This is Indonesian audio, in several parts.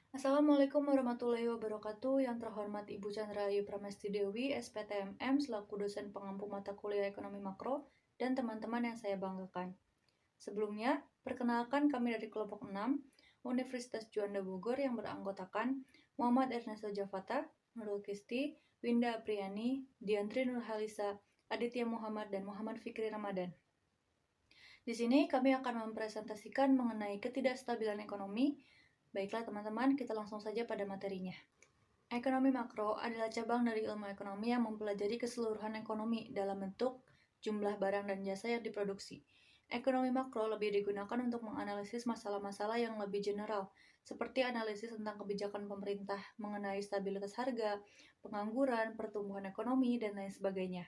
Assalamualaikum warahmatullahi wabarakatuh. Yang terhormat Ibu Chandra Ayu Pramesti Dewi, SPTMM, selaku dosen pengampu mata kuliah Ekonomi Makro, dan teman-teman yang saya banggakan. Sebelumnya, perkenalkan kami dari kelompok 6, Universitas Juanda Bogor yang beranggotakan Muhammad Ernesto Javata, Nurul Kisti, Winda Apriani, Diantri Nurhalisa, Aditya Muhammad, dan Muhammad Fikri Ramadan. Di sini kami akan mempresentasikan mengenai ketidakstabilan ekonomi. Baiklah teman-teman, kita langsung saja pada materinya. Ekonomi makro adalah cabang dari ilmu ekonomi yang mempelajari keseluruhan ekonomi dalam bentuk jumlah barang dan jasa yang diproduksi. Ekonomi makro lebih digunakan untuk menganalisis masalah-masalah yang lebih general, seperti analisis tentang kebijakan pemerintah mengenai stabilitas harga, pengangguran, pertumbuhan ekonomi, dan lain sebagainya.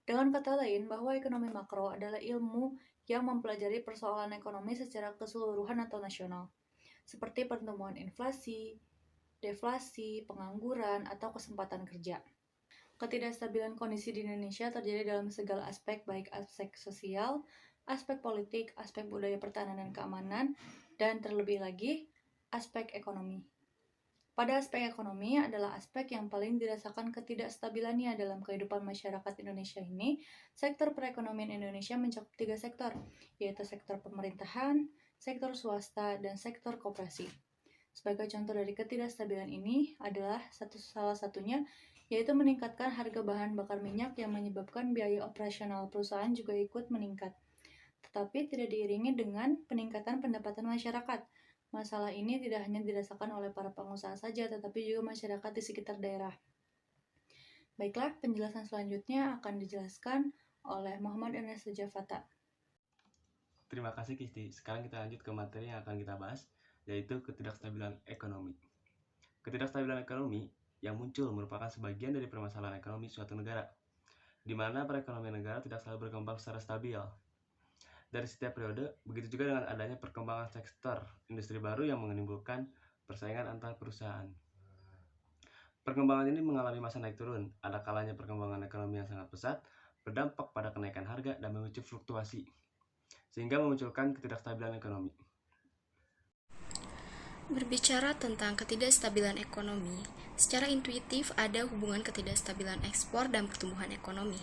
Dengan kata lain, bahwa ekonomi makro adalah ilmu yang mempelajari persoalan ekonomi secara keseluruhan atau nasional, seperti pertumbuhan inflasi, deflasi, pengangguran, atau kesempatan kerja. Ketidakstabilan kondisi di Indonesia terjadi dalam segala aspek, baik aspek sosial, aspek politik, aspek budaya pertahanan dan keamanan, dan terlebih lagi, aspek ekonomi. Pada aspek ekonomi adalah aspek yang paling dirasakan ketidakstabilannya dalam kehidupan masyarakat Indonesia ini. Sektor perekonomian Indonesia mencakup 3 sektor, yaitu sektor pemerintahan, sektor swasta, dan sektor koperasi. Sebagai contoh dari ketidakstabilan ini adalah salah satunya yaitu meningkatkan harga bahan bakar minyak yang menyebabkan biaya operasional perusahaan juga ikut meningkat. Tetapi tidak diiringi dengan peningkatan pendapatan masyarakat. Masalah ini tidak hanya dirasakan oleh para pengusaha saja, tetapi juga masyarakat di sekitar daerah. Baiklah, penjelasan selanjutnya akan dijelaskan oleh Muhammad Ernesto Javata. Terima kasih Kisti. Sekarang kita lanjut ke materi yang akan kita bahas, yaitu ketidakstabilan ekonomi. Ketidakstabilan ekonomi yang muncul merupakan sebagian dari permasalahan ekonomi suatu negara, di mana perekonomian negara tidak selalu berkembang secara stabil. Dari setiap periode, begitu juga dengan adanya perkembangan sektor industri baru yang menimbulkan persaingan antar perusahaan. Perkembangan ini mengalami masa naik turun. Ada kalanya perkembangan ekonomi yang sangat pesat berdampak pada kenaikan harga dan memicu fluktuasi, sehingga memunculkan ketidakstabilan ekonomi. Berbicara tentang ketidakstabilan ekonomi, secara intuitif ada hubungan ketidakstabilan ekspor dan pertumbuhan ekonomi.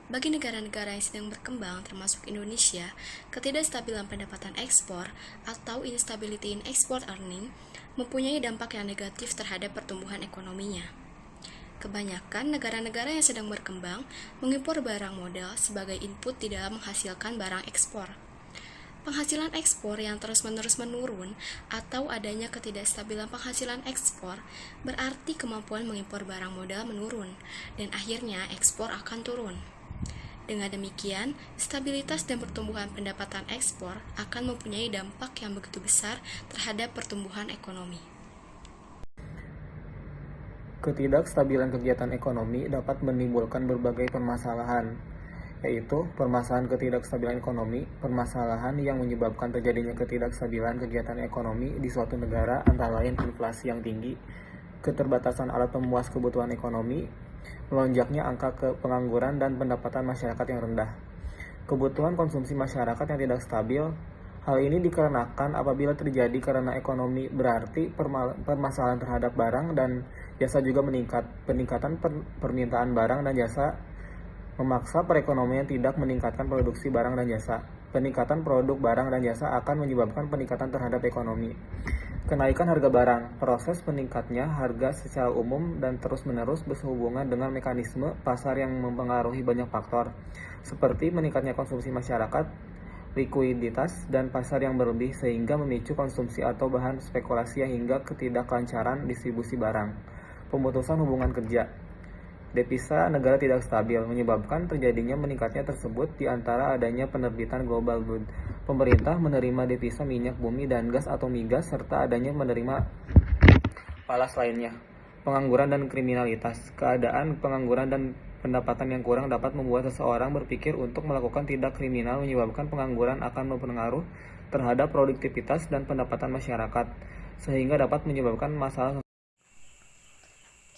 Bagi negara-negara yang sedang berkembang, termasuk Indonesia, ketidakstabilan pendapatan ekspor atau instability in export earning mempunyai dampak yang negatif terhadap pertumbuhan ekonominya. Kebanyakan negara-negara yang sedang berkembang mengimpor barang modal sebagai input di dalam menghasilkan barang ekspor. Penghasilan ekspor yang terus-menerus menurun atau adanya ketidakstabilan penghasilan ekspor berarti kemampuan mengimpor barang modal menurun dan akhirnya ekspor akan turun. Dengan demikian, stabilitas dan pertumbuhan pendapatan ekspor akan mempunyai dampak yang begitu besar terhadap pertumbuhan ekonomi. Ketidakstabilan kegiatan ekonomi dapat menimbulkan berbagai permasalahan, yaitu permasalahan ketidakstabilan ekonomi, permasalahan yang menyebabkan terjadinya ketidakstabilan kegiatan ekonomi di suatu negara antara lain inflasi yang tinggi, keterbatasan alat pemuas kebutuhan ekonomi, melonjaknya angka pengangguran dan pendapatan masyarakat yang rendah. Kebutuhan konsumsi masyarakat yang tidak stabil. Hal ini dikarenakan apabila terjadi karena ekonomi berarti permasalahan terhadap barang dan jasa juga meningkat. Peningkatan permintaan barang dan jasa memaksa perekonomian tidak meningkatkan produksi barang dan jasa. Peningkatan produk barang dan jasa akan menyebabkan peningkatan terhadap ekonomi. Kenaikan harga barang. Proses meningkatnya harga secara umum dan terus-menerus berhubungan dengan mekanisme pasar yang mempengaruhi banyak faktor, seperti meningkatnya konsumsi masyarakat, likuiditas, dan pasar yang berlebih sehingga memicu konsumsi atau bahan spekulasi hingga ketidaklancaran distribusi barang. Pemutusan hubungan kerja. Devisa negara tidak stabil menyebabkan terjadinya meningkatnya tersebut di antara adanya penerbitan global good. Pemerintah menerima devisa minyak bumi dan gas atau migas serta adanya menerima falas lainnya. Pengangguran dan kriminalitas. Keadaan pengangguran dan pendapatan yang kurang dapat membuat seseorang berpikir untuk melakukan tindak kriminal menyebabkan pengangguran akan berpengaruh terhadap produktivitas dan pendapatan masyarakat, sehingga dapat menyebabkan masalah.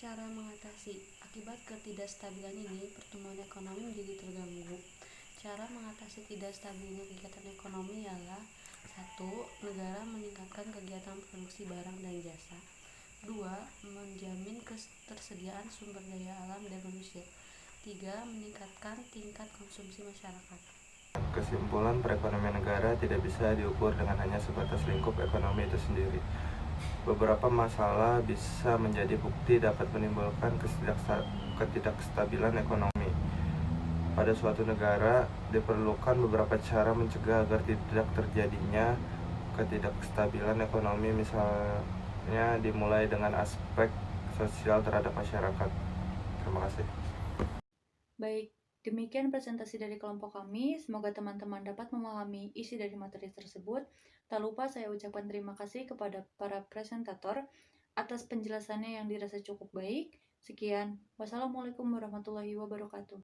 Cara mengatasi akibat ketidakstabilan ini, pertumbuhan ekonomi menjadi terganggu. Cara mengatasi tidak stabilnya kegiatan ekonomi ialah 1. Negara meningkatkan kegiatan produksi barang dan jasa. 2. Menjamin ketersediaan sumber daya alam dan manusia. 3. Meningkatkan tingkat konsumsi masyarakat. Kesimpulan, perekonomian negara tidak bisa diukur dengan hanya sebatas lingkup ekonomi itu sendiri. Beberapa masalah bisa menjadi bukti dapat menimbulkan ketidakstabilan ekonomi. Pada suatu negara, diperlukan beberapa cara mencegah agar tidak terjadinya ketidakstabilan ekonomi, misalnya dimulai dengan aspek sosial terhadap masyarakat. Terima kasih. Baik, demikian presentasi dari kelompok kami. Semoga teman-teman dapat memahami isi dari materi tersebut. Tak lupa saya ucapkan terima kasih kepada para presentator atas penjelasannya yang dirasa cukup baik. Sekian, wassalamualaikum warahmatullahi wabarakatuh.